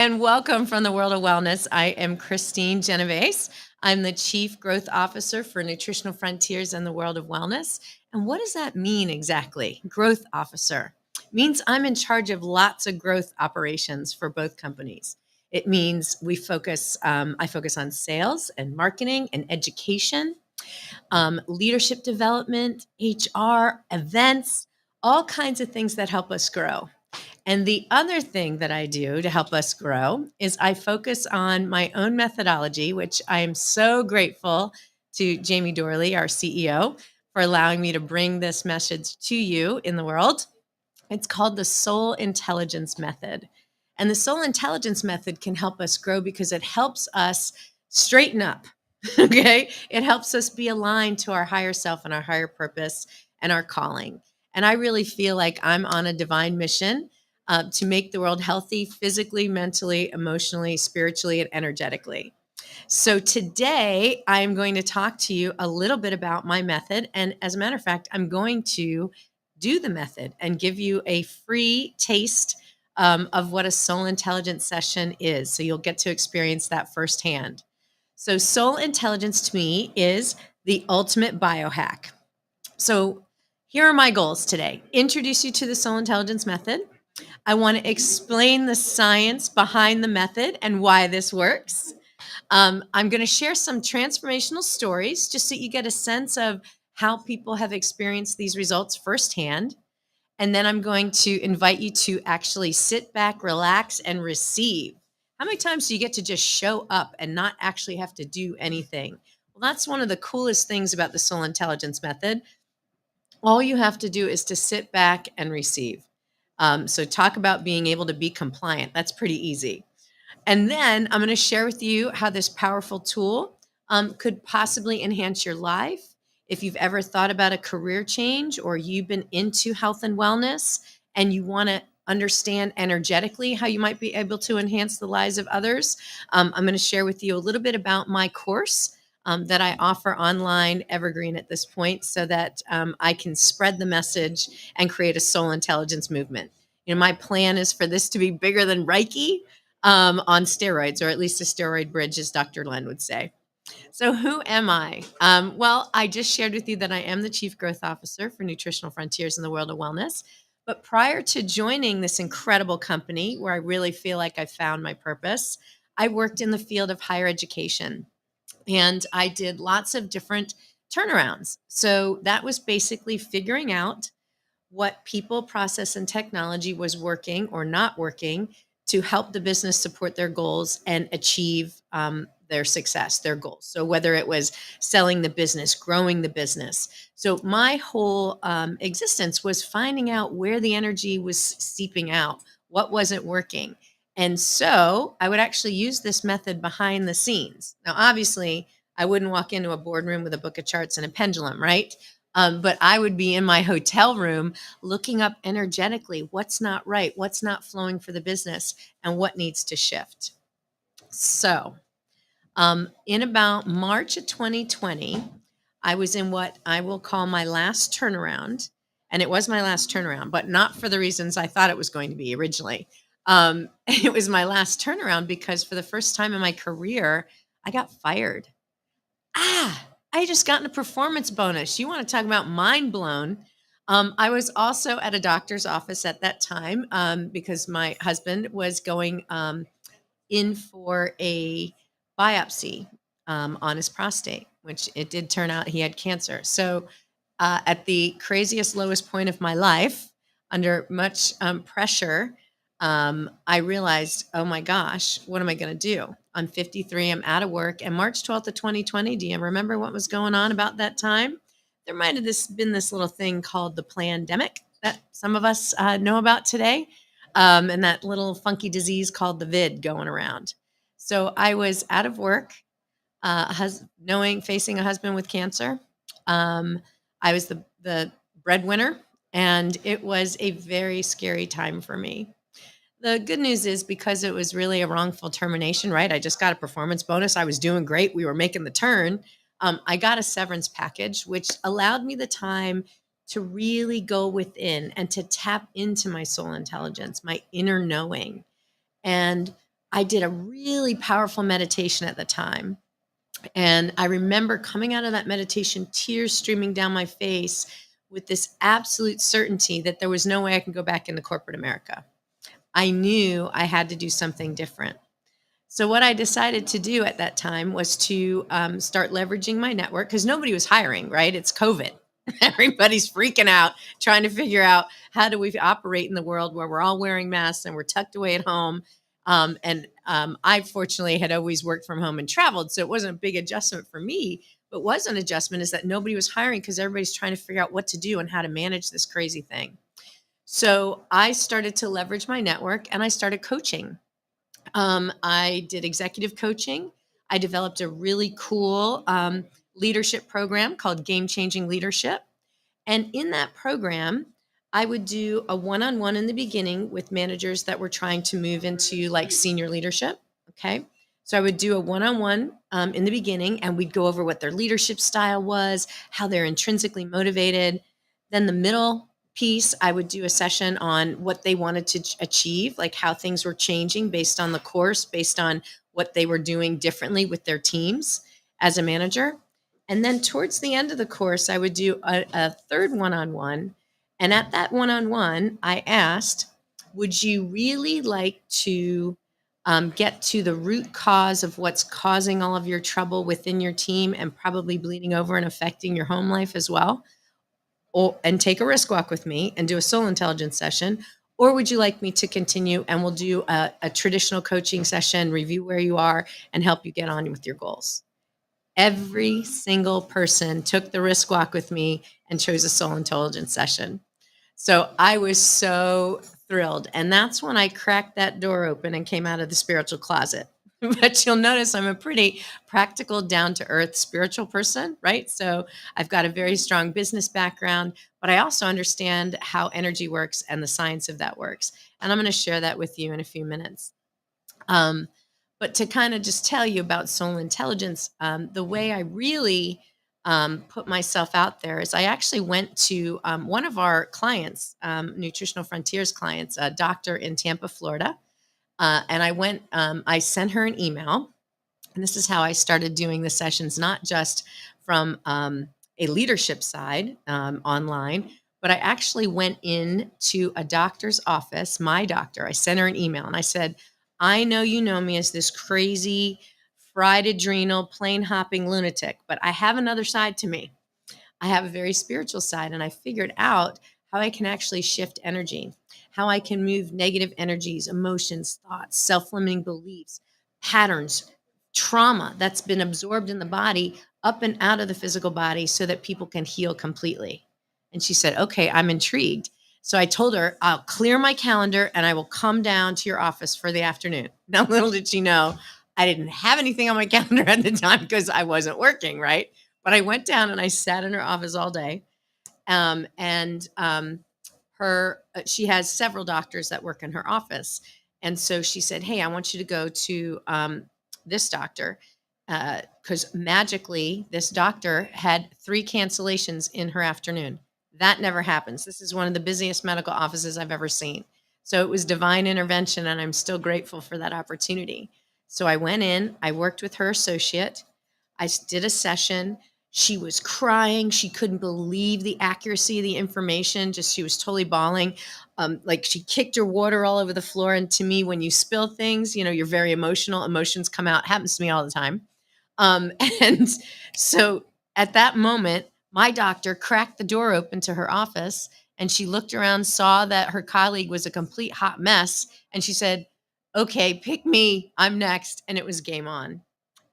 And welcome from the world of wellness. I am Kristine Genovese. I'm the Chief Growth Officer for Nutritional Frontiers in the world of wellness. And what does that mean exactly? Growth Officer means I'm in charge of lots of growth operations for both companies. It means I focus on sales and marketing and education, leadership development, HR, events, all kinds of things that help us grow. And the other thing that I do to help us grow is I focus on my own methodology, which I am so grateful to Jamie Dorley, our CEO, for allowing me to bring this message to you in the world. It's called the Soul Intelligence Method. And the Soul Intelligence Method can help us grow because it helps us straighten up. Okay. It helps us be aligned to our higher self and our higher purpose and our calling. And I really feel like I'm on a divine mission to make the world healthy physically, mentally, emotionally, spiritually, and energetically. So today I'm going to talk to you a little bit about my method. And as a matter of fact, I'm going to do the method and give you a free taste of what a soul intelligence session is. So you'll get to experience that firsthand. So soul intelligence to me is the ultimate biohack. So here are my goals today. Introduce you to the soul intelligence method. I want to explain the science behind the method and why this works. I'm going to share some transformational stories just so you get a sense of how people have experienced these results firsthand. And then I'm going to invite you to actually sit back, relax, and receive. How many times do you get to just show up and not actually have to do anything? Well, that's one of the coolest things about the soul intelligence method. All you have to do is to sit back and receive. So talk about being able to be compliant. That's pretty easy. And then I'm going to share with you how this powerful tool could possibly enhance your life. If you've ever thought about a career change or you've been into health and wellness and you want to understand energetically how you might be able to enhance the lives of others, I'm going to share with you a little bit about my course that I offer online, evergreen at this point, so that I can spread the message and create a soul intelligence movement. You know, my plan is for this to be bigger than Reiki, on steroids, or at least a steroid bridge, as Dr. Glein would say. So, who am I? Well, I just shared with you that I am the Chief Growth Officer for Nutritional Frontiers in the world of wellness. But prior to joining this incredible company where I really feel like I found my purpose, I worked in the field of higher education and I did lots of different turnarounds. So, that was basically figuring out what people, process, and technology was working or not working to help the business support their goals and achieve their success, their goals. So whether it was selling the business, growing the business. So my whole existence was finding out where the energy was seeping out, what wasn't working. And so I would actually use this method behind the scenes. Now, obviously, I wouldn't walk into a boardroom with a book of charts and a pendulum, right? But I would be in my hotel room looking up energetically what's not right, what's not flowing for the business, and what needs to shift. So, in about March of 2020, I was in what I will call my last turnaround. And it was my last turnaround, but not for the reasons I thought it was going to be originally. It was my last turnaround because for the first time in my career, I got fired. I just gotten a performance bonus. You want to talk about mind blown? I was also at a doctor's office at that time because my husband was going in for a biopsy on his prostate, which it did turn out he had cancer. So, at the craziest, lowest point of my life, under much pressure, I realized, oh my gosh, what am I going to do? I'm 53, I'm out of work. And March 12th of 2020, do you remember what was going on about that time? There might have been this little thing called the pandemic that some of us know about today, and that little funky disease called the vid going around. So I was out of work, facing a husband with cancer. Um, I was the breadwinner, and it was a very scary time for me. The good news is because it was really a wrongful termination, right? I just got a performance bonus. I was doing great. We were making the turn. I got a severance package, which allowed me the time to really go within and to tap into my soul intelligence, my inner knowing. And I did a really powerful meditation at the time. And I remember coming out of that meditation, tears streaming down my face with this absolute certainty that there was no way I could go back into corporate America. I knew I had to do something different. So, what I decided to do at that time was to start leveraging my network because nobody was hiring, right? It's COVID. Everybody's freaking out, trying to figure out how do we operate in the world where we're all wearing masks and we're tucked away at home. I fortunately had always worked from home and traveled, so it wasn't a big adjustment for me. But was an adjustment is that nobody was hiring because everybody's trying to figure out what to do and how to manage this crazy thing. So I started to leverage my network and I started coaching. I did executive coaching. I developed a really cool leadership program called Game Changing Leadership. And in that program, I would do a one on one in the beginning with managers that were trying to move into like senior leadership. Okay. So I would do a one on one in the beginning, and we'd go over what their leadership style was, how they're intrinsically motivated. Then the middle piece, I would do a session on what they wanted to achieve, like how things were changing based on the course, based on what they were doing differently with their teams as a manager. And then towards the end of the course, I would do a third one on one. And at that one on one, I asked, would you really like to get to the root cause of what's causing all of your trouble within your team and probably bleeding over and affecting your home life as well? And take a risk walk with me and do a soul intelligence session? Or would you like me to continue and we'll do a traditional coaching session, review where you are, and help you get on with your goals? Every single person took the risk walk with me and chose a soul intelligence session. So I was so thrilled. And that's when I cracked that door open and came out of the spiritual closet. But you'll notice I'm a pretty practical, down to earth spiritual person, right? So I've got a very strong business background, but I also understand how energy works and the science of that works. And I'm going to share that with you in a few minutes. Um, but to kind of just tell you about soul intelligence, the way I really put myself out there is I actually went to one of our clients, Nutritional Frontiers clients, a doctor in Tampa, Florida. And I sent her an email. And this is how I started doing the sessions, not just from a leadership side online, but I actually went in to a doctor's office, my doctor. I sent her an email and I said, I know you know me as this crazy, fried adrenal, plane hopping lunatic, but I have another side to me. I have a very spiritual side, and I figured out how I can actually shift energy, how I can move negative energies, emotions, thoughts, self limiting beliefs, patterns, trauma that's been absorbed in the body up and out of the physical body so that people can heal completely. And she said, okay, I'm intrigued. So I told her, I'll clear my calendar and I will come down to your office for the afternoon. Now, little did she know, I didn't have anything on my calendar at the time because I wasn't working, right? But I went down and I sat in her office all day. And she has several doctors that work in her office. And so she said, hey, I want you to go to this doctor because magically this doctor had 3 cancellations in her afternoon. That never happens. This is one of the busiest medical offices I've ever seen. So it was divine intervention, and I'm still grateful for that opportunity. So I went in, I worked with her associate. I did a session. She was crying. She couldn't believe the accuracy of the information. Just she was totally bawling. Like she kicked her water all over the floor. And to me, when you spill things, you're very emotional. Emotions come out. Happens to me all the time. And so at that moment, my doctor cracked the door open to her office and she looked around, saw that her colleague was a complete hot mess. And she said, okay, pick me. I'm next. And it was game on.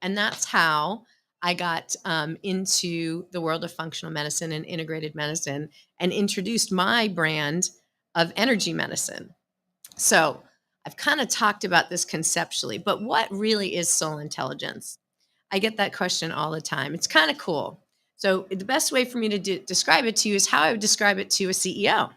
And that's how I got into the world of functional medicine and integrated medicine and introduced my brand of energy medicine. So I've kind of talked about this conceptually, but what really is soul intelligence? I get that question all the time. It's kind of cool. So the best way for me to describe it to you is how I would describe it to a CEO.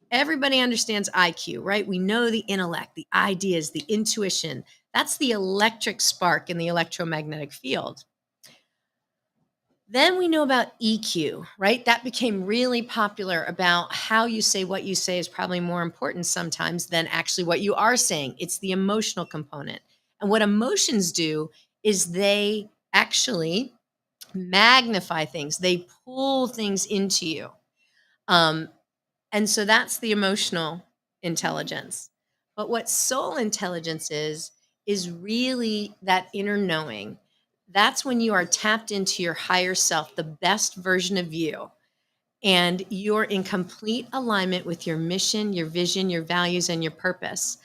Everybody understands IQ, right? We know the intellect, the ideas, the intuition. That's the electric spark in the electromagnetic field. Then we know about EQ, right? That became really popular about how you say what you say is probably more important sometimes than actually what you are saying. It's the emotional component. And what emotions do is they actually magnify things, they pull things into you. Um, and so that's the emotional intelligence. But what soul intelligence is really that inner knowing. That's when you are tapped into your higher self, the best version of you, and you're in complete alignment with your mission, your vision, your values, and your purpose.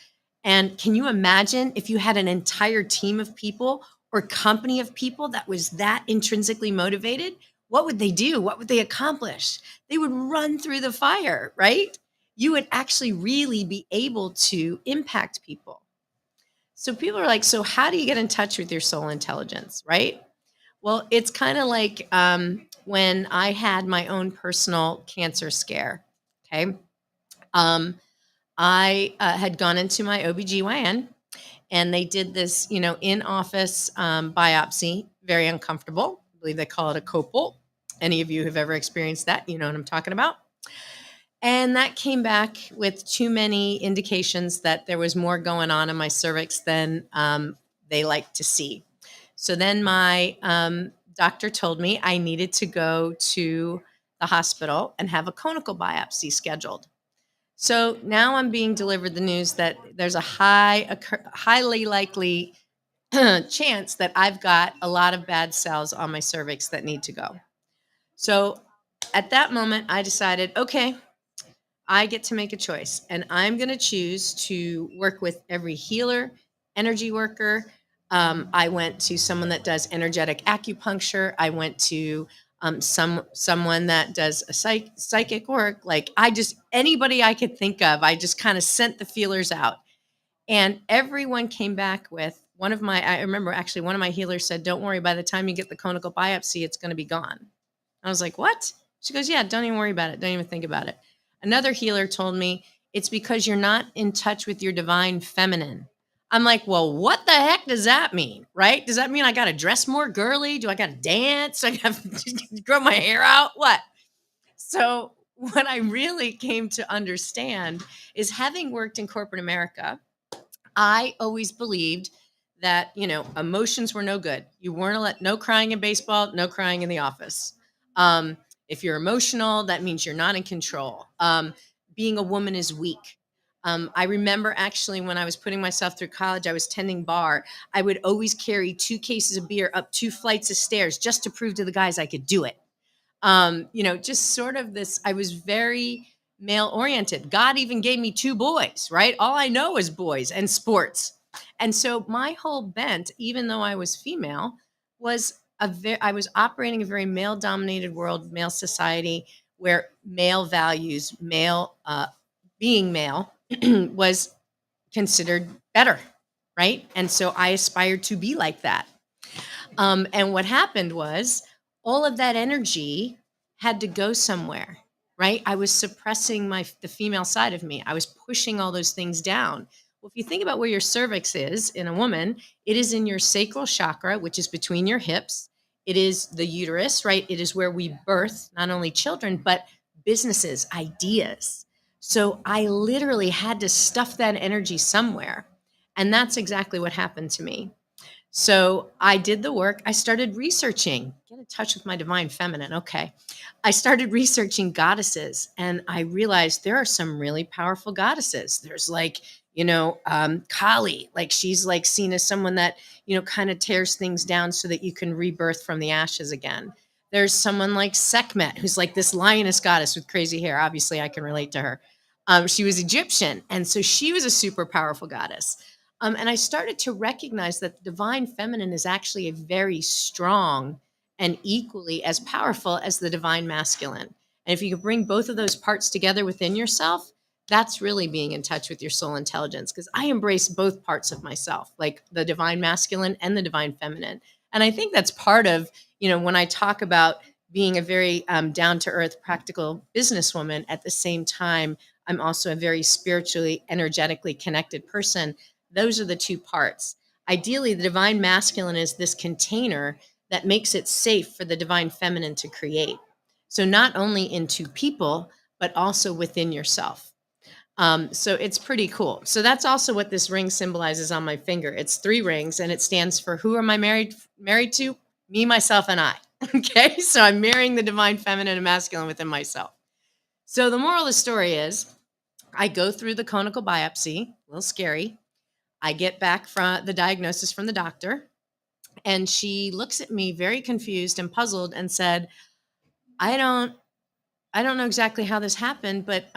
And can you imagine if you had an entire team of people or company of people that was that intrinsically motivated? What would they do? What would they accomplish? They would run through the fire, right? You would actually really be able to impact people. So people are like, so how do you get in touch with your soul intelligence, right? Well, it's kind of like when I had my own personal cancer scare. Okay. Um, I had gone into my OBGYN and they did this, in office biopsy, very uncomfortable. I believe they call it a copal. Any of you have ever experienced that, you know what I'm talking about. And that came back with too many indications that there was more going on in my cervix than they like to see. So then my doctor told me I needed to go to the hospital and have a conical biopsy scheduled. So now I'm being delivered the news that there's a highly likely chance that I've got a lot of bad cells on my cervix that need to go. So at that moment, I decided, okay, I get to make a choice, and I'm going to choose to work with every healer, energy worker. I went to someone that does energetic acupuncture. I went to someone that does a psychic work. Like I just anybody I could think of. I just kind of sent the feelers out, and everyone came back with one of my. I remember actually one of my healers said, "Don't worry. By the time you get the conical biopsy, it's going to be gone." I was like, "What?" She goes, "Yeah, don't even worry about it. Don't even think about it." Another healer told me, "It's because you're not in touch with your divine feminine." I'm like, "Well, what the heck does that mean?" Right? Does that mean I got to dress more girly? Do I got to dance? I got to grow my hair out? What? So, what I really came to understand is having worked in corporate America, I always believed that, emotions were no good. You weren't no crying in baseball, no crying in the office. Um, if you're emotional, that means you're not in control. Being a woman is weak. I remember actually when I was putting myself through college, I was tending bar. I would always carry 2 cases of beer up 2 flights of stairs just to prove to the guys I could do it. Just sort of this, I was very male oriented. God even gave me 2 boys, right? All I know is boys and sports. And so my whole bent, even though I was female, was I was operating a very male dominated world, male society, where male values, male being male was considered better, right? And so I aspired to be like that. And what happened was all of that energy had to go somewhere, right? I was suppressing the female side of me. I was pushing all those things down. Well, if you think about where your cervix is in a woman, it is in your sacral chakra, which is between your hips. It is the uterus, right? It is where we birth not only children, but businesses, ideas. So I literally had to stuff that energy somewhere. And that's exactly what happened to me. So I did the work. I started researching, get in touch with my divine feminine. Okay. I started researching goddesses and I realized there are some really powerful goddesses. There's like, Kali, like she's like seen as someone that, kind of tears things down so that you can rebirth from the ashes again. There's someone like Sekhmet, who's like this lioness goddess with crazy hair. Obviously, I can relate to her. She was Egyptian. And so she was a super powerful goddess. And I started to recognize that the divine feminine is actually a very strong and equally as powerful as the divine masculine. And if you can bring both of those parts together within yourself, that's really being in touch with your soul intelligence. Because I embrace both parts of myself, like the divine masculine and the divine feminine. And I think that's part of, when I talk about being a very down to earth, practical businesswoman, at the same time, I'm also a very spiritually, energetically connected person. Those are the 2 parts. Ideally, the divine masculine is this container that makes it safe for the divine feminine to create. So not only into people, but also within yourself. So it's pretty cool. So that's also what this ring symbolizes on my finger. It's 3 rings, and it stands for who am I married to? Me, myself, and I. Okay, so I'm marrying the divine feminine and masculine within myself. So the moral of the story is I go through the conical biopsy, a little scary. I get back from the diagnosis from the doctor, and she looks at me very confused and puzzled and said, I don't I don't know exactly how this happened, but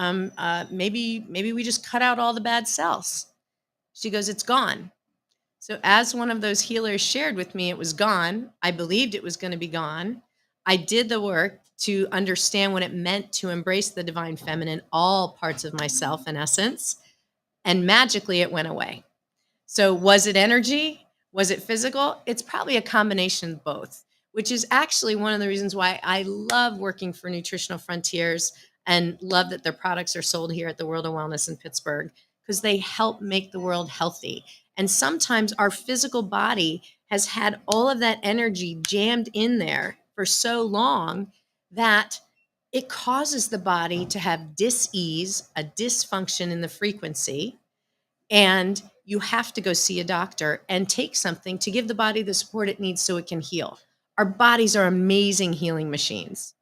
maybe we just cut out all the bad cells. She goes, it's gone. So as one of those healers shared with me, it was gone. I believed it was going to be gone. I did the work to understand what it meant to embrace the divine feminine, all parts of myself in essence, and magically it went away. So, was it energy? Was it physical? It's probably a combination of both, which is actually one of the reasons why I love working for Nutritional Frontiers and love that their products are sold here at the World of Wellness in Pittsburgh, because they help make the world healthy. And sometimes our physical body has had all of that energy jammed in there for so long that it causes the body to have dis-ease, a dysfunction in the frequency, and you have to go see a doctor and take something to give the body the support it needs so it can heal. Our bodies are amazing healing machines.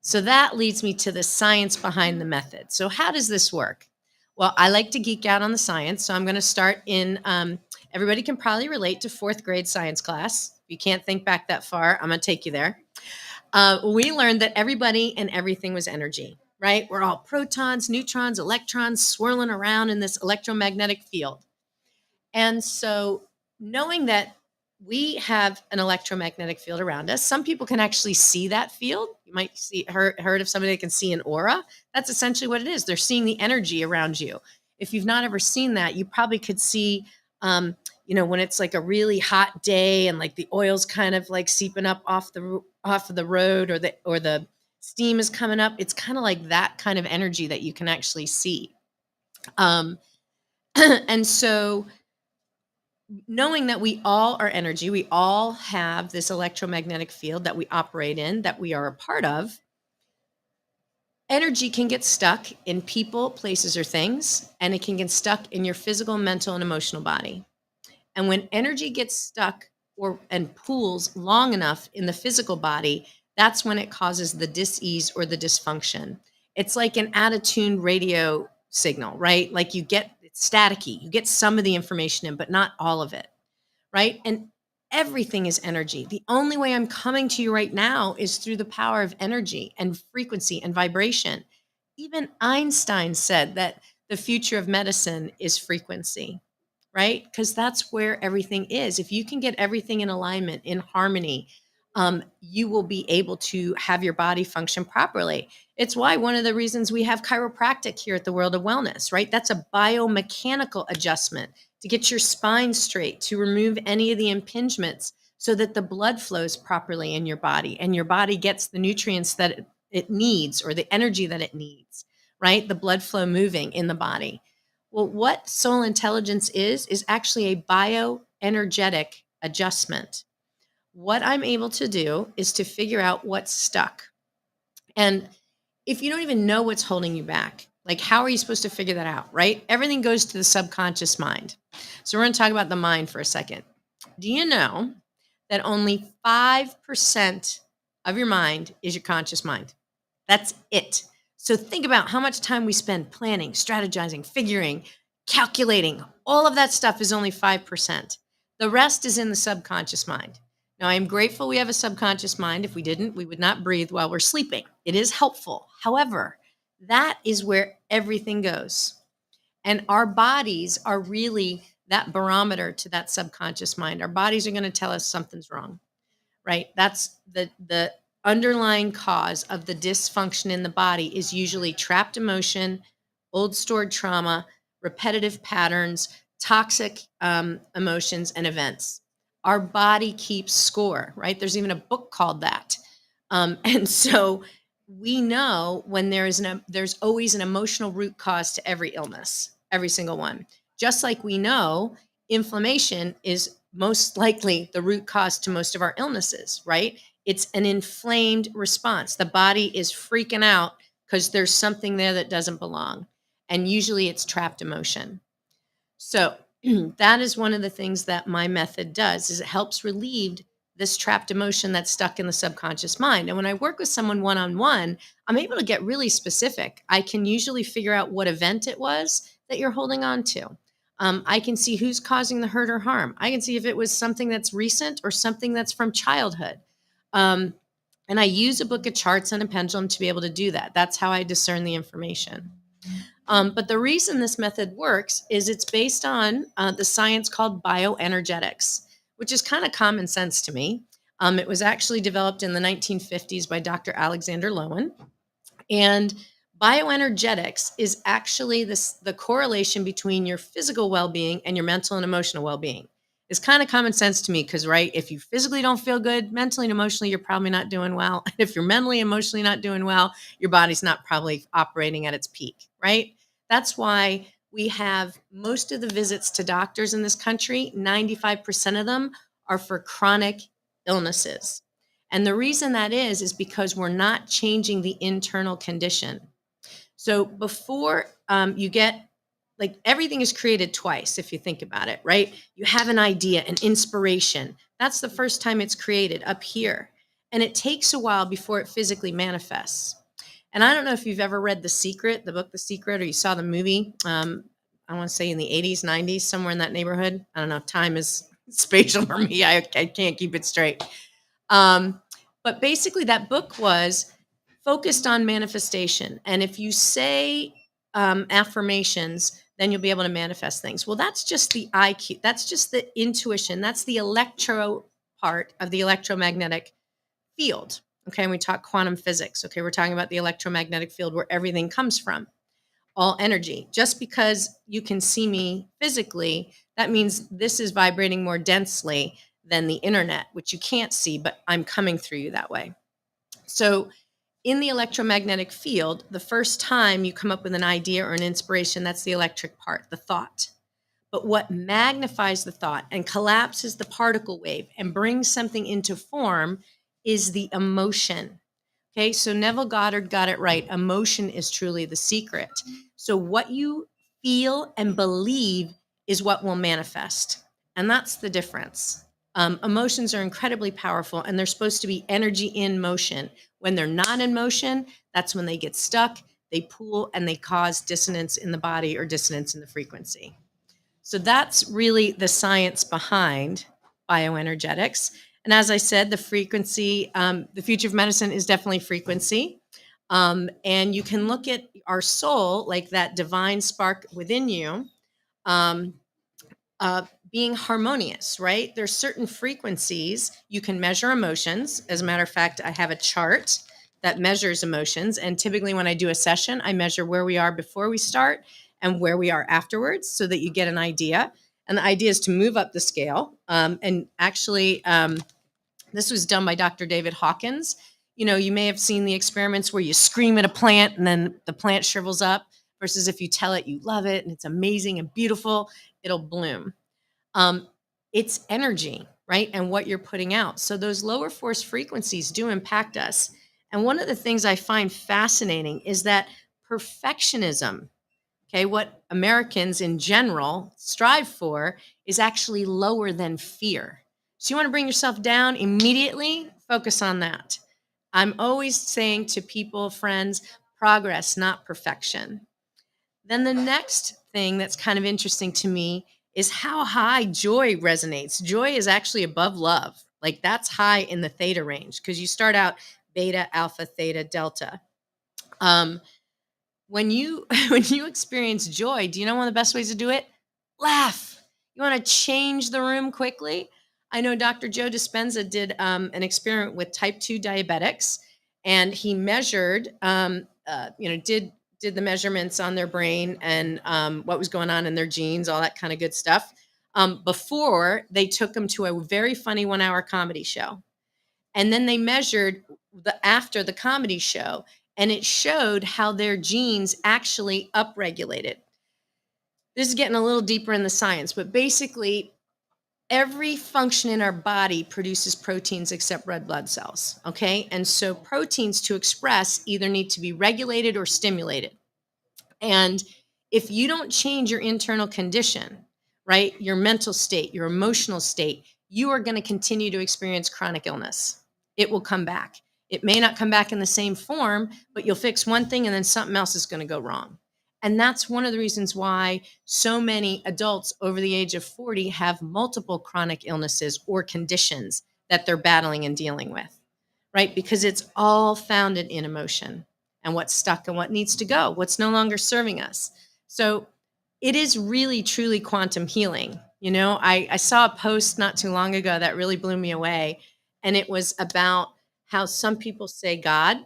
So that leads me to the science behind the method. So how does this work? Well, I like to geek out on the science, so I'm going to start in. Everybody can probably relate to 4th grade science class. If you can't think back that far, I'm going to take you there. We learned that everybody and everything was energy, right? We're all protons, neutrons, electrons swirling around in this electromagnetic field. And so knowing that we have an electromagnetic field around us, some people can actually see that field. You might heard of somebody that can see an aura. That's essentially what it is. They're seeing the energy around you. If you've not ever seen that, you probably could see, when it's like a really hot day and like the oil's kind of like seeping up off of the road, or the steam is coming up. It's kind of like that kind of energy that you can actually see. And so knowing that we all are energy, we all have this electromagnetic field that we operate in, that we are a part of. Energy can get stuck in people, places, or things, and it can get stuck in your physical, mental, and emotional body. And when energy gets stuck and pools long enough in the physical body, that's when it causes the dis-ease or the dysfunction. It's like an out-of-tune radio signal, right? Like it's staticky. You get some of the information in, but not all of it, right? And everything is energy. The only way I'm coming to you right now is through the power of energy and frequency and vibration. Even Einstein said that the future of medicine is frequency, right? Because that's where everything is. If you can get everything in alignment, in harmony, you will be able to have your body function properly. It's why one of the reasons we have chiropractic here at the World of Wellness, right? That's a biomechanical adjustment to get your spine straight, to remove any of the impingements so that the blood flows properly in your body and your body gets the nutrients that it needs, or the energy that it needs, right? The blood flow moving in the body. Well, what soul intelligence is actually a bioenergetic adjustment. What I'm able to do is to figure out what's stuck. And if you don't even know what's holding you back, like how are you supposed to figure that out, right? Everything goes to the subconscious mind. So we're going to talk about the mind for a second. Do you know that only 5% of your mind is your conscious mind? That's it. So think about how much time we spend planning, strategizing, figuring, calculating. All of that stuff is only 5%. The rest is in the subconscious mind. Now, I am grateful we have a subconscious mind. If we didn't, we would not breathe while we're sleeping. It is helpful. However, that is where everything goes. And our bodies are really that barometer to that subconscious mind. Our bodies are going to tell us something's wrong, right? That's the underlying cause of the dysfunction in the body is usually trapped emotion, old stored trauma, repetitive patterns, toxic emotions and events. Our body keeps score, right? There's even a book called that. And so we know when there's always an emotional root cause to every illness, every single one. Just like we know inflammation is most likely the root cause to most of our illnesses, right? It's an inflamed response. The body is freaking out because there's something there that doesn't belong. and usually it's trapped emotion. So that is one of the things that my method does is it helps relieve this trapped emotion that's stuck in the subconscious mind. And when I work with someone one-on-one, I'm able to get really specific. I can usually figure out what event it was that you're holding on to. I can see who's causing the hurt or harm. I can see if it was something that's recent or something that's from childhood. Um, and I use a book of charts and a pendulum to be able to do that. That's how I discern the information. But the reason this method works is it's based on the science called bioenergetics, which is kind of common sense to me. It was actually developed in the 1950s by Dr. Alexander Lowen. And bioenergetics is actually the correlation between your physical well-being and your mental and emotional well-being. It's kind of common sense to me because, right, if you physically don't feel good, mentally and emotionally, you're probably not doing well. And if you're mentally, emotionally not doing well, your body's not probably operating at its peak, right? That's why we have most of the visits to doctors in this country, 95% of them are for chronic illnesses. And the reason that is because we're not changing the internal condition. So before you get, like, everything is created twice, if you think about it, right? You have an idea, an inspiration. That's the first time it's created up here. And it takes a while before it physically manifests. And I don't know if you've ever read The Secret, the book The Secret, or you saw the movie. I want to say in the 80s, 90s, somewhere in that neighborhood. I don't know. Time is spatial for me. I can't keep it straight. But basically, that book was focused on manifestation. And if you say affirmations, then you'll be able to manifest things. Well, that's just the IQ. That's just the intuition. That's the electro part of the electromagnetic field. Okay. And we talk quantum physics. Okay. We're talking about the electromagnetic field where everything comes from, all energy. Just because you can see me physically, that means this is vibrating more densely than the internet, which you can't see, but I'm coming through you that way. So in the electromagnetic field, the first time you come up with an idea or an inspiration, that's the electric part, the thought. But what magnifies the thought and collapses the particle wave and brings something into form is the emotion. Okay, so Neville Goddard got it right. Emotion is truly the secret. So what you feel and believe is what will manifest. And that's the difference. Emotions are incredibly powerful and they're supposed to be energy in motion. When they're not in motion, that's when they get stuck, they pool, and they cause dissonance in the body or dissonance in the frequency. So that's really the science behind bioenergetics. And as I said, the frequency, the future of medicine is definitely frequency. And you can look at our soul, like that divine spark within you, um, being harmonious, right? There's certain frequencies. You can measure emotions. As a matter of fact, I have a chart that measures emotions. And typically when I do a session, I measure where we are before we start and where we are afterwards so that you get an idea. And the idea is to move up the scale. And actually, this was done by Dr. David Hawkins. You know, you may have seen the experiments where you scream at a plant and then the plant shrivels up, versus if you tell it you love it and it's amazing and beautiful, it'll bloom. Um, it's energy, right? And what you're putting out. So those lower force frequencies do impact us. And one of the things I find fascinating is that perfectionism, okay, what Americans in general strive for, is actually lower than fear. So you want to bring yourself down immediately, focus on that. I'm always saying to people, friends, progress, not perfection. Then the next thing that's kind of interesting to me is how high joy resonates. Joy is actually above love. Like, that's high in the theta range because you start out beta, alpha, theta, delta. When you when you experience joy, do you know one of the best ways to do it? Laugh. You want to change the room quickly? I know Dr. Joe Dispenza did an experiment with type 2 diabetics, and he measured, did the measurements on their brain and what was going on in their genes, all that kind of good stuff, before they took them to a very funny 1-hour comedy show. And then they measured after the comedy show, and it showed how their genes actually upregulated. This is getting a little deeper in the science, but basically, every function in our body produces proteins except red blood cells. Okay. And so proteins to express either need to be regulated or stimulated. And If you don't change your internal condition, right, your mental state, your emotional state, you are going to continue to experience chronic illness. It will come back. It may not come back in the same form, but you'll fix one thing and then something else is going to go wrong. And that's one of the reasons why so many adults over the age of 40 have multiple chronic illnesses or conditions that they're battling and dealing with, right? Because it's all founded in emotion and what's stuck and what needs to go, what's no longer serving us. So it is really, truly quantum healing. I saw a post not too long ago that really blew me away. And it was about how some people say God,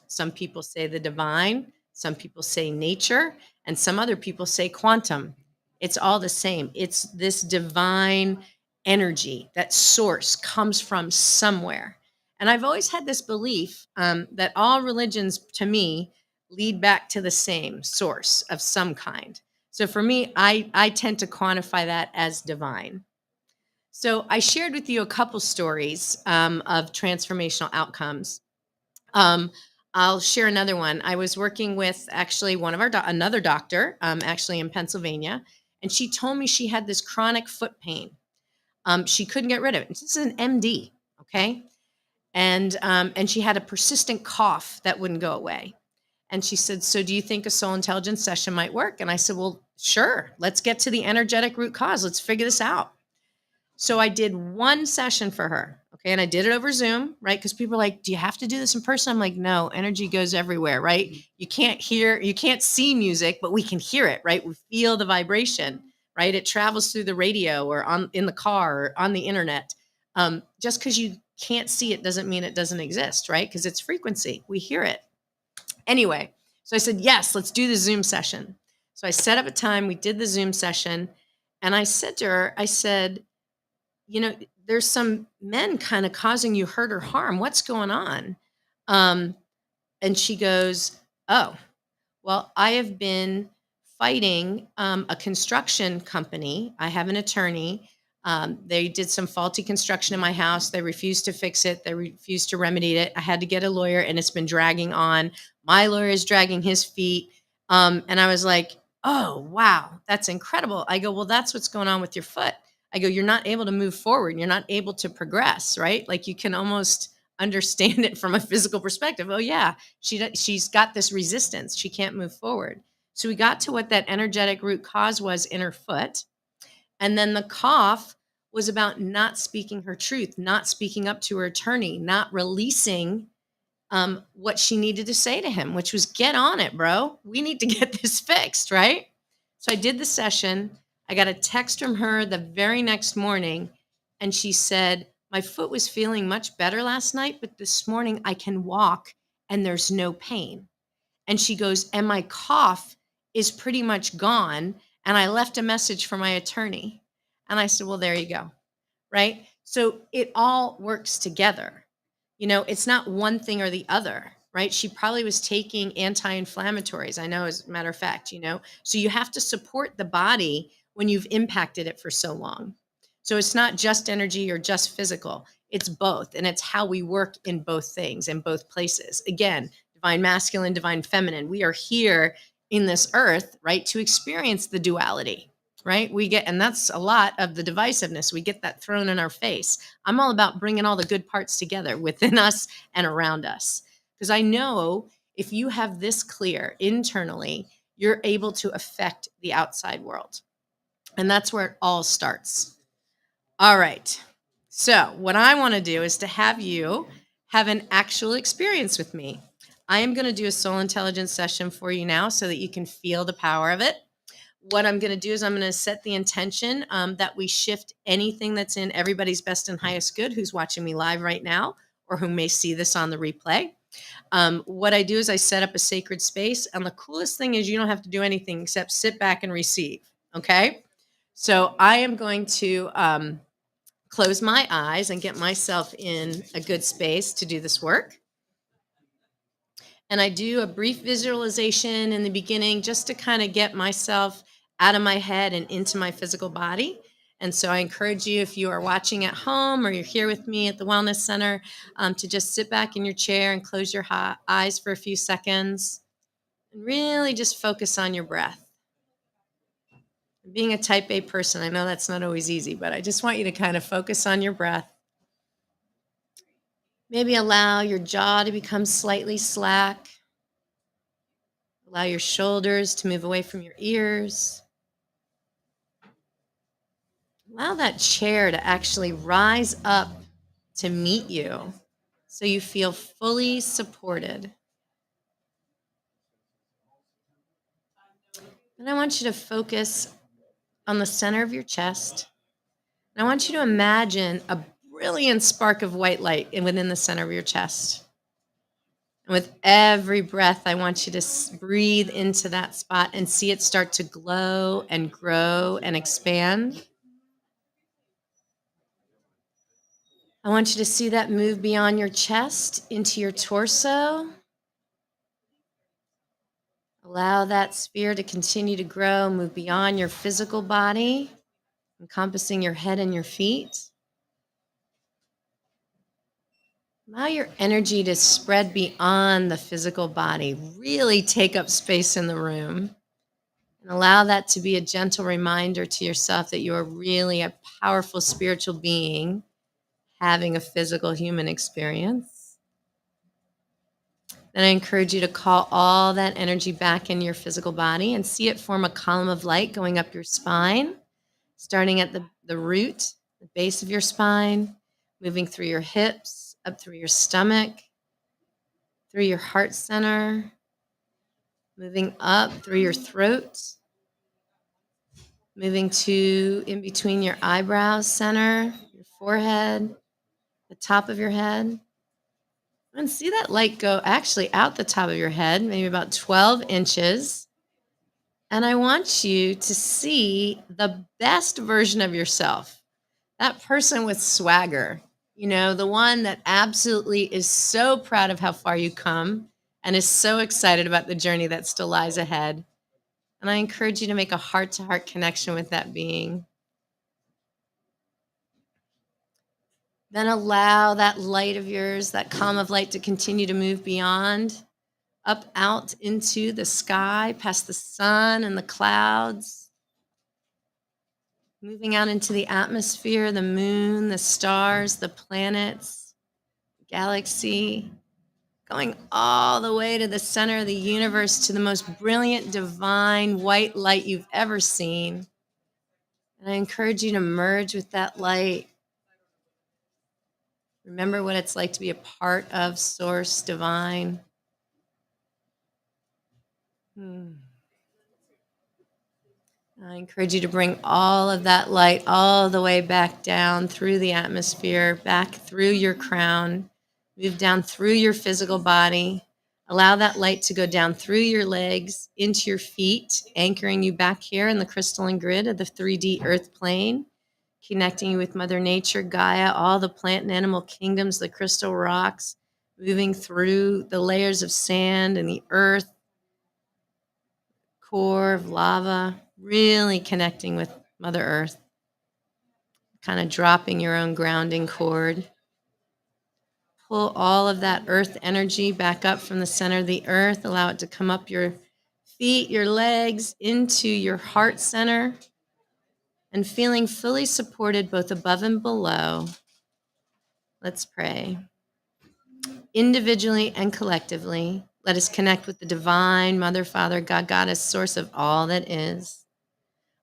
some people say the divine, some people say nature, and some other people say quantum. It's all the same. It's this divine energy, that source comes from somewhere. And I've always had this belief that all religions, to me, lead back to the same source of some kind. So for me, I tend to quantify that as divine. So I shared with you a couple stories of transformational outcomes. Um, I'll share another one. I was working with actually one of our another doctor, actually in Pennsylvania, and she told me she had this chronic foot pain. She couldn't get rid of it. This is an MD, okay, and she had a persistent cough that wouldn't go away. And she said, "So, do you think a soul intelligence session might work?" And I said, "Well, sure. Let's get to the energetic root cause. Let's figure this out." So I did one session for her. Okay. And I did it over Zoom, right? Because people are like, "Do you have to do this in person?" I'm like, "No, energy goes everywhere, right? You can't see music, but we can hear it, right? We feel the vibration, right? It travels through the radio or in the car or on the internet. Just because you can't see it doesn't mean it doesn't exist, right? Because it's frequency. We hear it. Anyway, so I said, "Yes, let's do the Zoom session." So I set up a time. We did the Zoom session. And I said to her, I said, "There's some men kind of causing you hurt or harm. What's going on?" Um, and she goes, "Oh, well, I have been fighting a construction company. I have an attorney. They did some faulty construction in my house. They refused to fix it. They refused to remedy it. I had to get a lawyer, and it's been dragging on. My lawyer is dragging his feet." And I was like, "Oh, wow, that's incredible." I go, "Well, that's what's going on with your foot." I go, "You're not able to move forward. You're not able to progress, right? Like you can almost understand it from a physical perspective. Oh, yeah, she's got this resistance. She can't move forward." So we got to what that energetic root cause was in her foot. And then the cough was about not speaking her truth, not speaking up to her attorney, not releasing what she needed to say to him, which was, "Get on it, bro. We need to get this fixed," right? So I did the session. I got a text from her the very next morning, and she said, "My foot was feeling much better last night, but this morning I can walk and there's no pain." And she goes, "And my cough is pretty much gone. And I left a message for my attorney." And I said, "Well, there you go." Right? So it all works together. It's not one thing or the other, right? She probably was taking anti-inflammatories, I know, as a matter of fact. So you have to support the body when you've impacted it for so long. So it's not just energy or just physical, it's both. And it's how we work in both things, in both places. Again, divine masculine, divine feminine. We are here in this earth, right, to experience the duality, right? And that's a lot of the divisiveness. We get that thrown in our face. I'm all about bringing all the good parts together within us and around us. Because I know if you have this clear internally, you're able to affect the outside world. And that's where it all starts. All right. So, what I want to do is to have you have an actual experience with me. I am going to do a soul intelligence session for you now so that you can feel the power of it. What I'm going to do is I'm going to set the intention that we shift anything that's in everybody's best and highest good who's watching me live right now or who may see this on the replay. What I do is I set up a sacred space. And the coolest thing is you don't have to do anything except sit back and receive. Okay. So I am going to close my eyes and get myself in a good space to do this work. And I do a brief visualization in the beginning just to kind of get myself out of my head and into my physical body. And so I encourage you, if you are watching at home or you're here with me at the Wellness Center, to just sit back in your chair and close your eyes for a few seconds and really just focus on your breath. Being a type A person, I know that's not always easy, but I just want you to kind of focus on your breath. Maybe allow your jaw to become slightly slack. Allow your shoulders to move away from your ears. Allow that chair to actually rise up to meet you so you feel fully supported. And I want you to focus on the center of your chest. And I want you to imagine a brilliant spark of white light within the center of your chest. And with every breath, I want you to breathe into that spot and see it start to glow and grow and expand. I want you to see that move beyond your chest into your torso. Allow that sphere to continue to grow, move beyond your physical body, encompassing your head and your feet. Allow your energy to spread beyond the physical body. Really take up space in the room. And allow that to be a gentle reminder to yourself that you are really a powerful spiritual being having a physical human experience. Then I encourage you to call all that energy back in your physical body and see it form a column of light going up your spine, starting at the root, the base of your spine, moving through your hips, up through your stomach, through your heart center, moving up through your throat, moving to in between your eyebrows center, your forehead, the top of your head. And see that light go actually out the top of your head, maybe about 12 inches. And I want you to see the best version of yourself, that person with swagger, the one that absolutely is so proud of how far you come and is so excited about the journey that still lies ahead. And I encourage you to make a heart-to-heart connection with that being. Then allow that light of yours, that column of light, to continue to move beyond, up out into the sky, past the sun and the clouds, moving out into the atmosphere, the moon, the stars, the planets, galaxy, going all the way to the center of the universe, to the most brilliant, divine white light you've ever seen. And I encourage you to merge with that light. Remember what it's like to be a part of Source Divine. I encourage you to bring all of that light all the way back down through the atmosphere, back through your crown, move down through your physical body. Allow that light to go down through your legs, into your feet, anchoring you back here in the crystalline grid of the 3D earth plane, connecting you with Mother Nature, Gaia, all the plant and animal kingdoms, the crystal rocks, moving through the layers of sand and the earth, core of lava, really connecting with Mother Earth, kind of dropping your own grounding cord. Pull all of that earth energy back up from the center of the earth. Allow it to come up your feet, your legs, into your heart center, and feeling fully supported both above and below. Let's pray. Individually and collectively, let us connect with the divine Mother, Father, God, Goddess, source of all that is.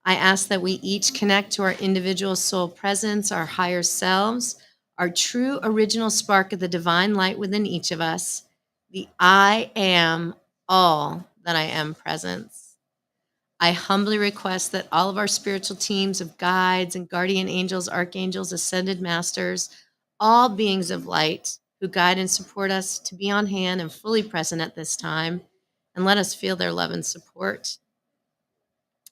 I ask that we each connect to our individual soul presence, our higher selves, our true original spark of the divine light within each of us, the I am all that I am presence. I humbly request that all of our spiritual teams of guides and guardian angels, archangels, ascended masters, all beings of light who guide and support us, to be on hand and fully present at this time, and let us feel their love and support.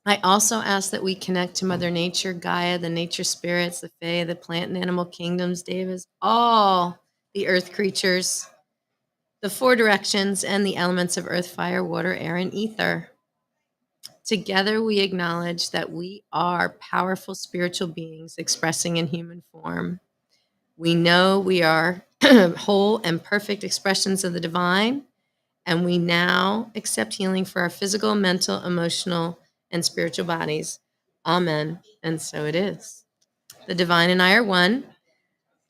I also ask that we connect to Mother Nature, Gaia, the nature spirits, the Fae, the plant and animal kingdoms, Devas, all the earth creatures, the four directions, and the elements of earth, fire, water, air, and ether. Together, we acknowledge that we are powerful spiritual beings expressing in human form. We know we are whole and perfect expressions of the divine, and we now accept healing for our physical, mental, emotional, and spiritual bodies. Amen. And so it is. The divine and I are one.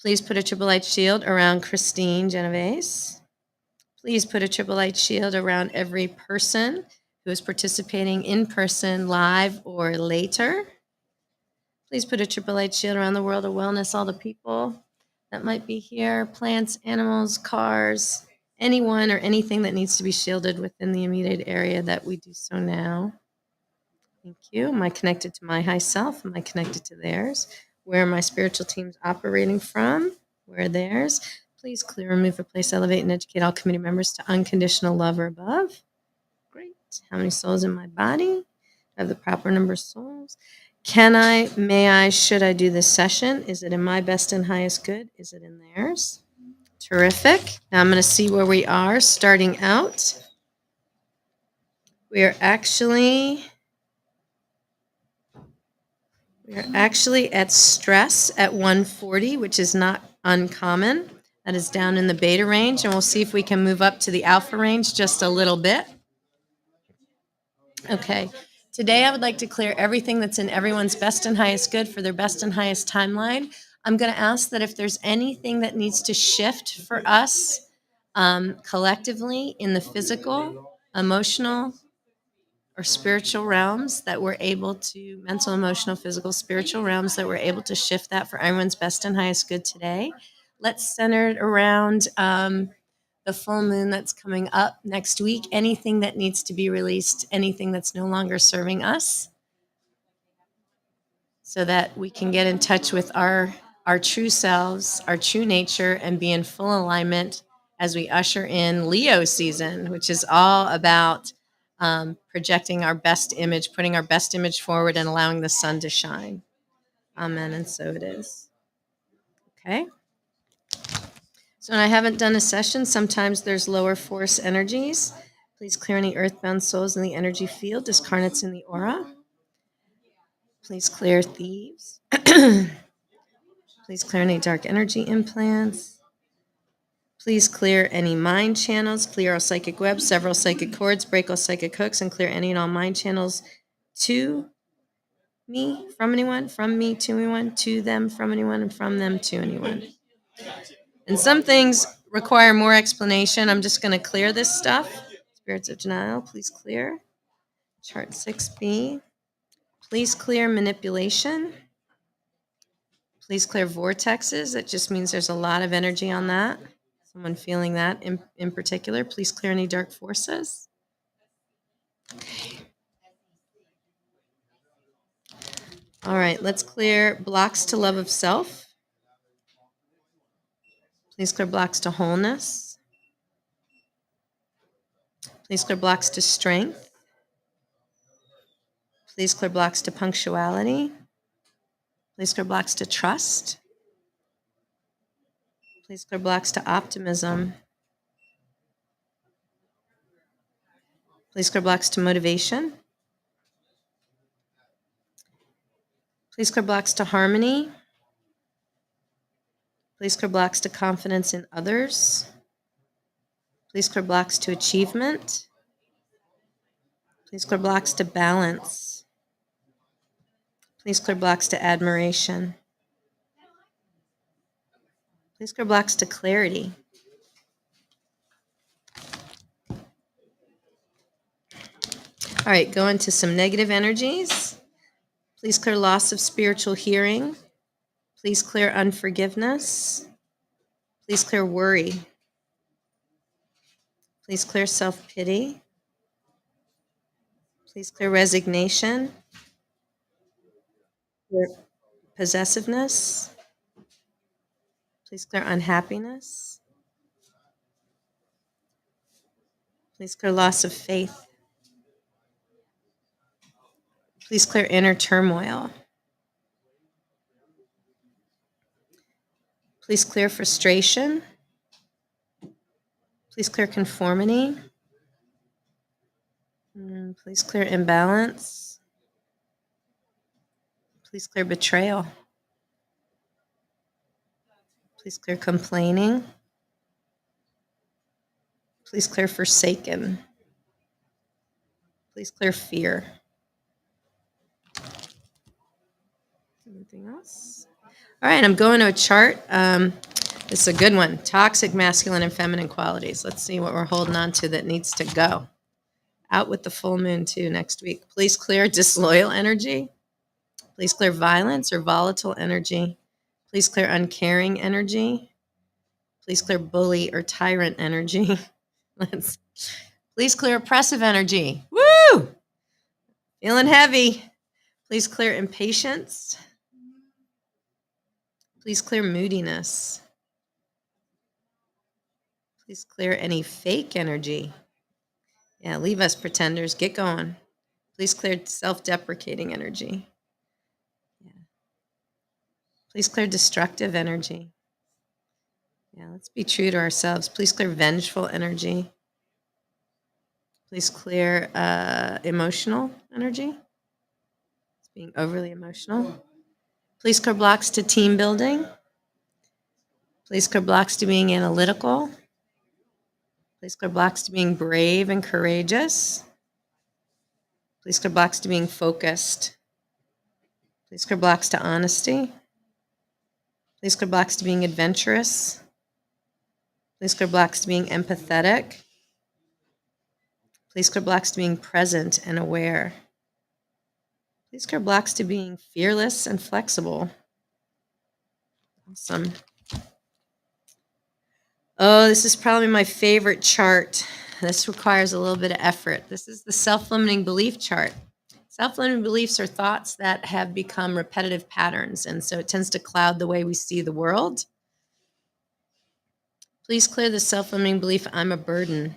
Please put a triple light shield around Kristine Genovese. Please put a triple light shield around every person who is participating in person, live, or later. Please put a triple light shield around the world of wellness, all the people that might be here, plants, animals, cars, anyone or anything that needs to be shielded within the immediate area, that we do so now. Thank you. Am I connected to my high self? Am I connected to theirs? Where are my spiritual teams operating from? Where are theirs? Please clear, remove, replace, elevate, and educate all committee members to unconditional love or above. Great. How many souls in my body? I have the proper number of souls. Can I, may I, should I do this session? Is it in my best and highest good? Is it in theirs? Terrific. Now I'm going to see where we are starting out. We are actually at stress at 140, which is not uncommon. That is down in the beta range, and we'll see if we can move up to the alpha range just a little bit. Okay. Today, I would like to clear everything that's in everyone's best and highest good for their best and highest timeline. I'm going to ask that if there's anything that needs to shift for us collectively in the physical, emotional, or spiritual realms, that we're able to, mental, emotional, physical, spiritual realms, that we're able to shift that for everyone's best and highest good today. Let's center it around the full moon that's coming up next week. Anything that needs to be released, anything that's no longer serving us, so that we can get in touch with our true selves, our true nature, and be in full alignment as we usher in Leo season, which is all about projecting our best image, putting our best image forward, and allowing the sun to shine. Amen. And so it is. Okay. So when I haven't done a session, sometimes there's lower force energies. Please clear any earthbound souls in the energy field, discarnates in the aura. Please clear thieves. Please clear any dark energy implants. Please clear any mind channels, clear all psychic webs, several psychic cords, break all psychic hooks, and clear any and all mind channels to me, from anyone, from me to anyone, to them, from anyone, and from them to anyone. And some things require more explanation. I'm just going to clear this stuff. Spirits of denial, please clear. Chart 6B. Please clear manipulation. Please clear vortexes. That just means there's a lot of energy on that. Someone feeling that in particular. Please clear any dark forces. All right, let's clear blocks to love of self. Please clear blocks to wholeness. Please clear blocks to strength. Please clear blocks to punctuality. Please clear blocks to trust. Please clear blocks to optimism. Please clear blocks to motivation. Please clear blocks to harmony. Please clear blocks to confidence in others. Please clear blocks to achievement. Please clear blocks to balance. Please clear blocks to admiration. Please clear blocks to clarity. All right, go into some negative energies. Please clear loss of spiritual hearing. Please clear unforgiveness. Please clear worry. Please clear self-pity. Please clear resignation. Clear possessiveness. Please clear unhappiness. Please clear loss of faith. Please clear inner turmoil. Please clear frustration. Please clear conformity. Please clear imbalance. Please clear betrayal. Please clear complaining. Please clear forsaken. Please clear fear. Anything else? All right, I'm going to a chart. This is a good one. Toxic masculine and feminine qualities. Let's see what we're holding on to that needs to go. Out with the full moon, too, next week. Please clear disloyal energy. Please clear violence or volatile energy. Please clear uncaring energy. Please clear bully or tyrant energy. Please clear oppressive energy. Woo! Feeling heavy. Please clear impatience. Please clear moodiness. Please clear any fake energy. Yeah, leave us pretenders. Get going. Please clear self-deprecating energy. Yeah. Please clear destructive energy. Yeah, let's be true to ourselves. Please clear vengeful energy. Please clear emotional energy. It's being overly emotional. Please clear blocks to team building. Please clear blocks to being analytical. Please clear blocks to being brave and courageous. Please clear blocks to being focused. Please clear blocks to honesty. Please clear blocks to being adventurous. Please clear blocks to being empathetic. Please clear blocks to being present and aware. Please clear blocks to being fearless and flexible. Awesome. Oh, this is probably my favorite chart. This requires a little bit of effort. This is the self-limiting belief chart. Self-limiting beliefs are thoughts that have become repetitive patterns, and so it tends to cloud the way we see the world. Please clear the self-limiting belief, I'm a burden.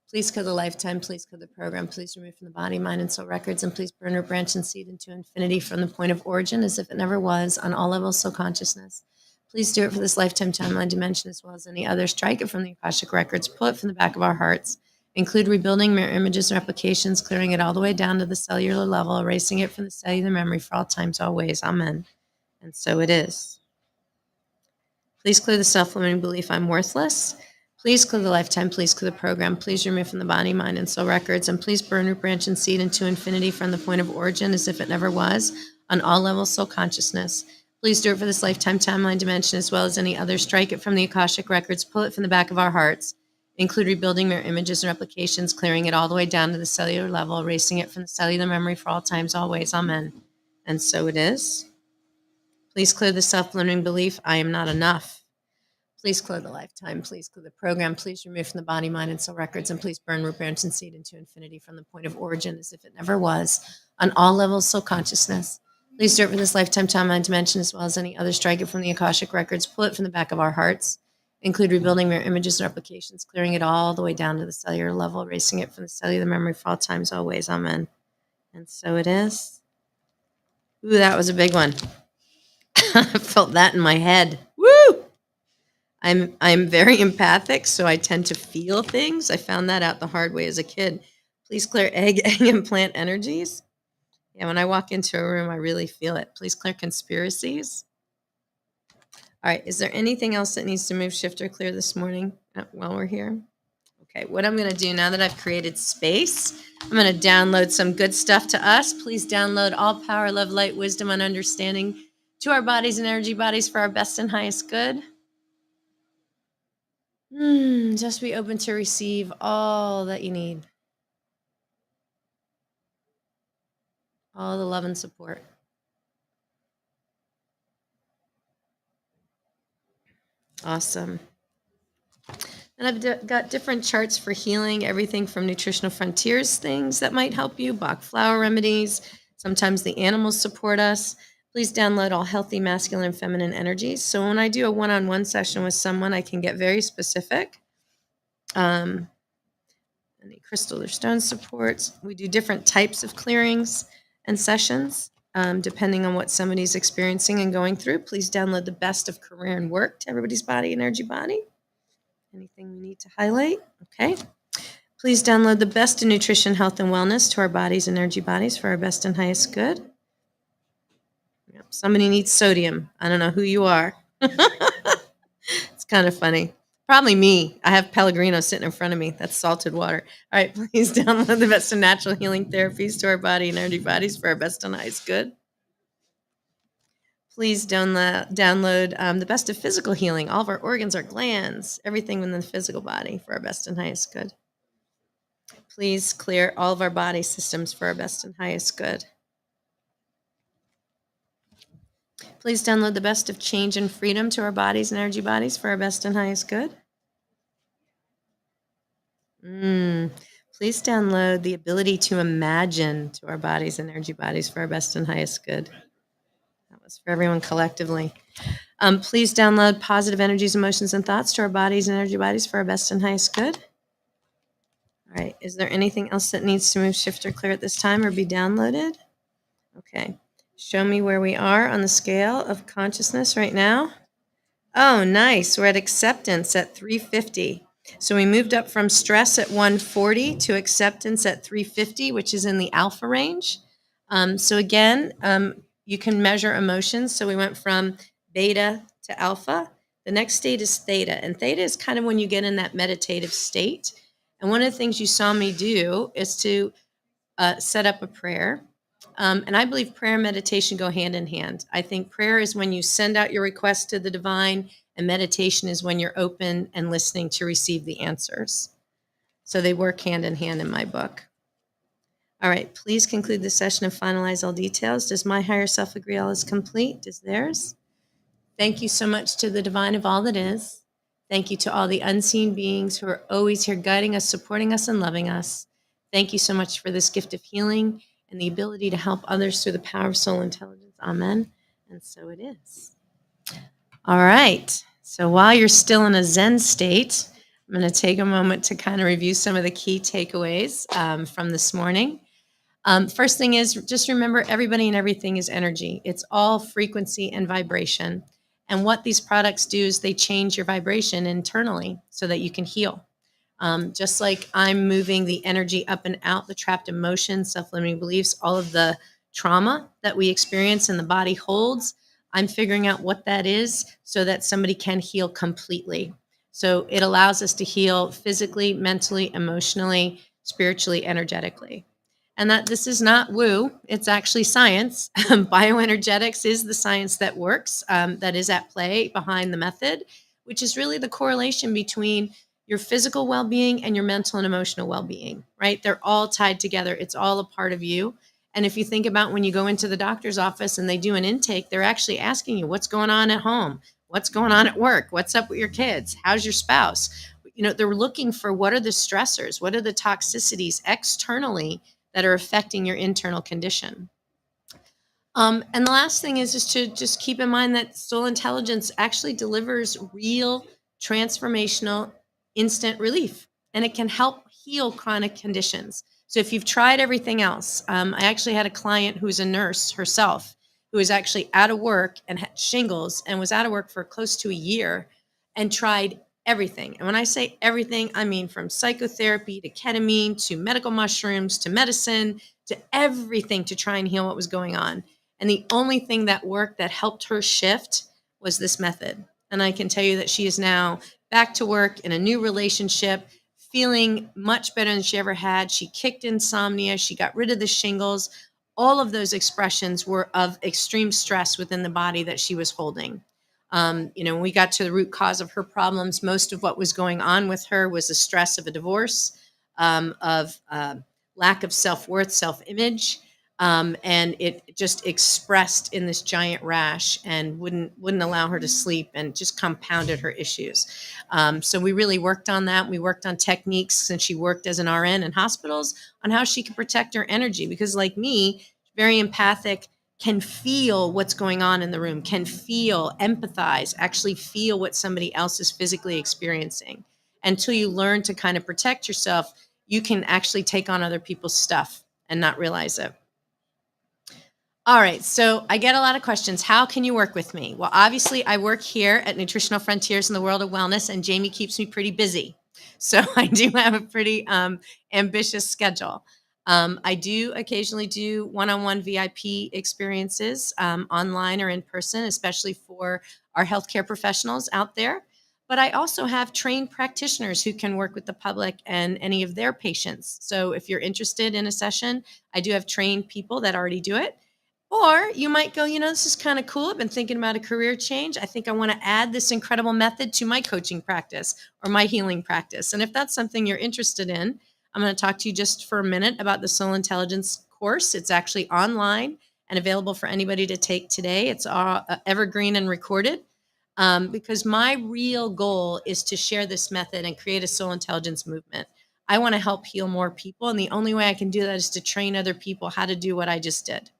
Please clear the lifetime. Please clear the program. Please remove from the body, mind, and soul records, and please burn or branch and seed into infinity from the point of origin as if it never was on all levels, soul consciousness. Please do it for this lifetime, timeline, dimension, as well as any other. Strike it from the Akashic records. Pull it from the back of our hearts. Include rebuilding mirror images and replications, clearing it all the way down to the cellular level, erasing it from the cellular memory for all times, always. Amen. And so it is. Please clear the self-limiting belief, I'm worthless. Please clear the lifetime. Please clear the program. Please remove from the body, mind, and soul records. And please burn, root, branch, and seed into infinity from the point of origin as if it never was on all levels, soul consciousness. Please do it for this lifetime, timeline, dimension, as well as any other. Strike it from the Akashic records. Pull it from the back of our hearts. Include rebuilding mirror images and replications, clearing it all the way down to the cellular level, erasing it from the cellular memory for all times, always. Amen. And so it is. Please clear the self-limiting belief, I am not enough. Please clear the lifetime. Please clear the program. Please remove from the body, mind, and soul records. And please burn, root, branch, and seed into infinity from the point of origin as if it never was on all levels, soul consciousness. Please do it for this lifetime, timeline, dimension, as well as any other. Strike it from the Akashic records. Pull it from the back of our hearts. Include rebuilding mirror images and replications, clearing it all the way down to the cellular level, erasing it from the cellular memory for all times, always. Amen. And so it is. Ooh, that was a big one. I felt that in my head. Woo! I'm very empathic, so I tend to feel things. I found that out the hard way as a kid. Please clear egg and plant energies. Yeah, when I walk into a room, I really feel it. Please clear conspiracies. All right, is there anything else that needs to move, shift, or clear this morning while we're here? Okay, what I'm going to do now that I've created space, I'm going to download some good stuff to us. Please download all power, love, light, wisdom, and understanding to our bodies and energy bodies for our best and highest good. Just be open to receive all that you need. All the love and support. Awesome. And I've got different charts for healing, everything from nutritional frontiers things that might help you, Bach flower remedies. Sometimes the animals support us. Please download all healthy masculine and feminine energies. So when I do a one-on-one session with someone, I can get very specific. Any crystal or stone supports. We do different types of clearings and sessions, depending on what somebody's experiencing and going through. Please download the best of career and work to everybody's body, energy body. Anything we need to highlight? Okay. Please download the best in nutrition, health, and wellness to our bodies and energy bodies for our best and highest good. Yep. Somebody needs sodium. I don't know who you are. It's kind of funny. Probably me. I have Pellegrino sitting in front of me. That's salted water. All right, please download the best of natural healing therapies to our body and energy bodies for our best and highest good. Please download the best of physical healing, all of our organs, our glands, everything within the physical body for our best and highest good. Please clear all of our body systems for our best and highest good. Please download the best of change and freedom to our bodies and energy bodies for our best and highest good. Please download the ability to imagine to our bodies and energy bodies for our best and highest good. That was for everyone collectively. Please download positive energies, emotions, and thoughts to our bodies and energy bodies for our best and highest good. All right. Is there anything else that needs to move, shift, or clear at this time or be downloaded? Okay. Show me where we are on the scale of consciousness right now. Oh, nice. We're at acceptance at 350. So we moved up from stress at 140 to acceptance at 350, which is in the alpha range. So again, you can measure emotions. So we went from beta to alpha. The next state is theta. And theta is kind of when you get in that meditative state. And one of the things you saw me do is to set up a prayer. And I believe prayer and meditation go hand in hand. I think prayer is when you send out your request to the divine, and meditation is when you're open and listening to receive the answers. So they work hand in hand in my book. All right, please conclude the session and finalize all details. Does my higher self agree all is complete? Does theirs? Thank you so much to the divine of all that is. Thank you to all the unseen beings who are always here guiding us, supporting us, and loving us. Thank you so much for this gift of healing and the ability to help others through the power of soul intelligence. Amen. And so it is. All right. So while you're still in a Zen state, I'm going to take a moment to kind of review some of the key takeaways from this morning. First thing is just remember everybody and everything is energy. It's all frequency and vibration. And what these products do is they change your vibration internally so that you can heal. Just like I'm moving the energy up and out, the trapped emotions, self-limiting beliefs, all of the trauma that we experience and the body holds, I'm figuring out what that is so that somebody can heal completely. So it allows us to heal physically, mentally, emotionally, spiritually, energetically. And that this is not woo, it's actually science. Bioenergetics is the science that works, that is at play behind the method, which is really the correlation between your physical well-being and your mental and emotional well-being, right? They're all tied together. It's all a part of you. And if you think about when you go into the doctor's office and they do an intake, they're actually asking you, what's going on at home? What's going on at work? What's up with your kids? How's your spouse? You know, they're looking for what are the stressors? What are the toxicities externally that are affecting your internal condition? And the last thing is to just keep in mind that soul intelligence actually delivers real transformational instant relief, and it can help heal chronic conditions. So if you've tried everything else, I actually had a client who's a nurse herself who was actually out of work and had shingles and was out of work for close to a year and tried everything. And when I say everything, I mean from psychotherapy to ketamine to medical mushrooms to medicine to everything to try and heal what was going on. And the only thing that worked that helped her shift was this method. And I can tell you that she is now back to work in a new relationship, feeling much better than she ever had. She kicked insomnia. She got rid of the shingles. All of those expressions were of extreme stress within the body that she was holding. When we got to the root cause of her problems, most of what was going on with her was the stress of a divorce, of lack of self-worth, self-image. And it just expressed in this giant rash and wouldn't allow her to sleep and just compounded her issues. So we really worked on that. We worked on techniques since she worked as an RN in hospitals on how she could protect her energy because like me, very empathic, can feel what's going on in the room, can feel, empathize, actually feel what somebody else is physically experiencing. Until you learn to kind of protect yourself, you can actually take on other people's stuff and not realize it. All right, so I get a lot of questions. How can you work with me? Well, obviously, I work here at Nutritional Frontiers in the World of Wellness, and Jamie keeps me pretty busy. So I do have a pretty ambitious schedule. I do occasionally do one-on-one VIP experiences online or in person, especially for our healthcare professionals out there. But I also have trained practitioners who can work with the public and any of their patients. So if you're interested in a session, I do have trained people that already do it. Or you might go, this is kind of cool. I've been thinking about a career change. I think I want to add this incredible method to my coaching practice or my healing practice. And if that's something you're interested in, I'm going to talk to you just for a minute about the Soul Intelligence course. It's actually online and available for anybody to take today. It's all evergreen and recorded, because my real goal is to share this method and create a soul intelligence movement. I want to help heal more people. And the only way I can do that is to train other people how to do what I just did.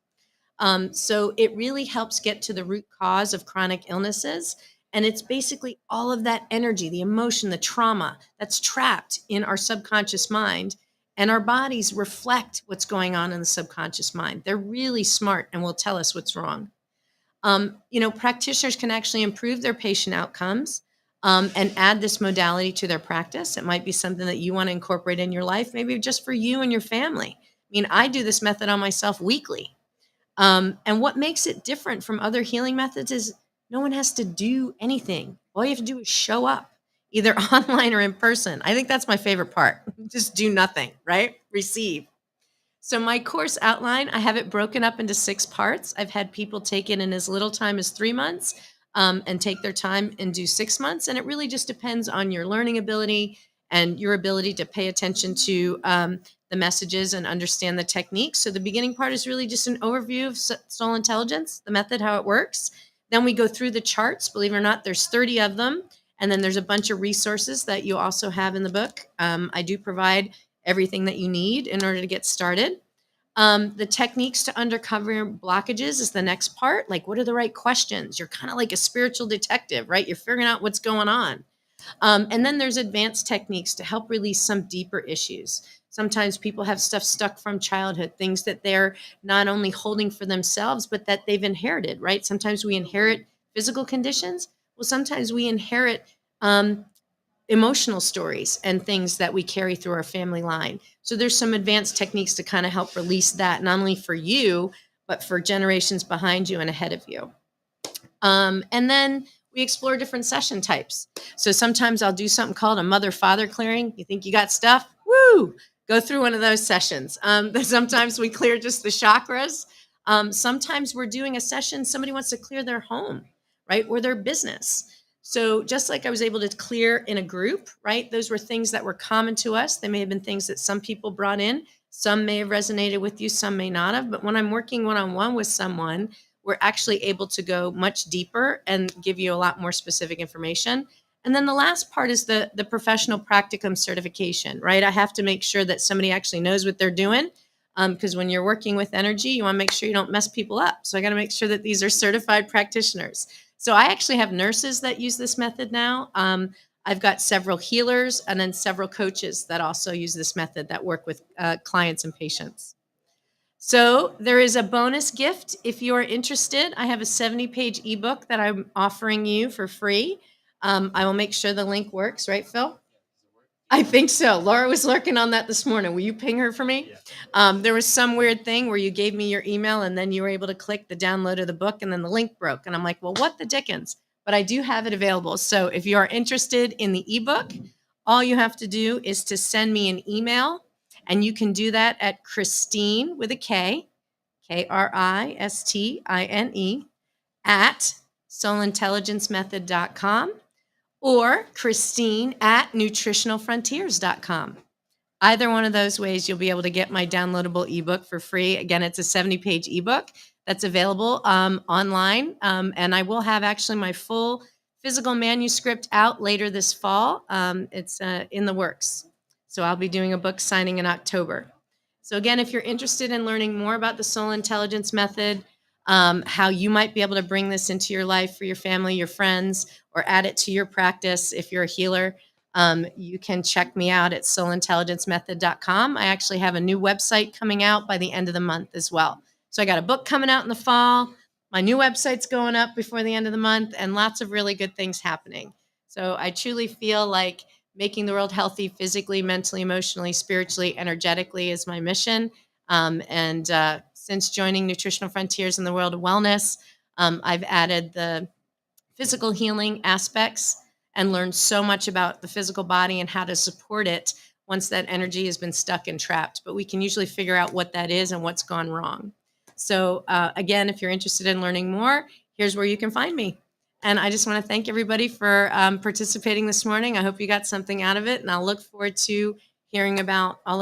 So it really helps get to the root cause of chronic illnesses. And it's basically all of that energy, the emotion, the trauma that's trapped in our subconscious mind. And our bodies reflect what's going on in the subconscious mind. They're really smart and will tell us what's wrong. Practitioners can actually improve their patient outcomes, and add this modality to their practice. It might be something that you want to incorporate in your life, maybe just for you and your family. I mean, I do this method on myself weekly. And what makes it different from other healing methods is no one has to do anything. All you have to do is show up, either online or in person. I think that's my favorite part. Just do nothing, right? Receive. So my course outline, I have it broken up into 6 parts. I've had people take it in as little time as 3 months, and take their time and do 6 months. And it really just depends on your learning ability and your ability to pay attention to the messages and understand the techniques. So the beginning part is really just an overview of soul intelligence, the method, how it works. Then we go through the charts. Believe it or not, there's 30 of them. And then there's a bunch of resources that you also have in the book. I do provide everything that you need in order to get started. The techniques to uncover blockages is the next part. Like, what are the right questions? You're kind of like a spiritual detective, right? You're figuring out what's going on. And then there's advanced techniques to help release some deeper issues. Sometimes people have stuff stuck from childhood, things that they're not only holding for themselves, but that they've inherited, right? Sometimes we inherit physical conditions. Well, sometimes we inherit emotional stories and things that we carry through our family line. So there's some advanced techniques to kind of help release that, not only for you, but for generations behind you and ahead of you. And then we explore different session types. So sometimes I'll do something called a mother-father clearing. You think you got stuff? Woo! Go through one of those sessions. Sometimes we clear just the chakras. Sometimes we're doing a session, somebody wants to clear their home, right? Or their business. So just like I was able to clear in a group, right? Those were things that were common to us. They may have been things that some people brought in. Some may have resonated with you, some may not have. But when I'm working one-on-one with someone, we're actually able to go much deeper and give you a lot more specific information. And then the last part is the professional practicum certification, right? I have to make sure that somebody actually knows what they're doing, because when you're working with energy, you want to make sure you don't mess people up. So I got to make sure that these are certified practitioners. So I actually have nurses that use this method now. I've got several healers and then several coaches that also use this method that work with clients and patients. So there is a bonus gift if you are interested. I have a 70-page ebook that I'm offering you for free. I will make sure the link works, right, Phil? I think so. Laura was lurking on that this morning. Will you ping her for me? There was some weird thing where you gave me your email and then you were able to click the download of the book and then the link broke. And I'm like, well, what the dickens? But I do have it available. So if you are interested in the ebook, all you have to do is to send me an email. And you can do that at Kristine with a K, Kristine, at soulintelligencemethod.com. or Kristine at nutritionalfrontiers.com. Either one of those ways, you'll be able to get my downloadable ebook for free. Again, it's a 70-page ebook that's available online. And I will have actually my full physical manuscript out later this fall. It's in the works. So I'll be doing a book signing in October. So again, if you're interested in learning more about the Soul Intelligence Method, how you might be able to bring this into your life for your family, your friends, or add it to your practice if you're a healer, you can check me out at soulintelligencemethod.com. I actually have a new website coming out by the end of the month as well. So I got a book coming out in the fall. My new website's going up before the end of the month, and lots of really good things happening. So I truly feel like making the world healthy physically, mentally, emotionally, spiritually, energetically is my mission. Since joining Nutritional Frontiers in the world of wellness, I've added the physical healing aspects and learned so much about the physical body and how to support it once that energy has been stuck and trapped. But we can usually figure out what that is and what's gone wrong. So, again, if you're interested in learning more, here's where you can find me. And I just want to thank everybody for participating this morning. I hope you got something out of it, and I'll look forward to hearing about all of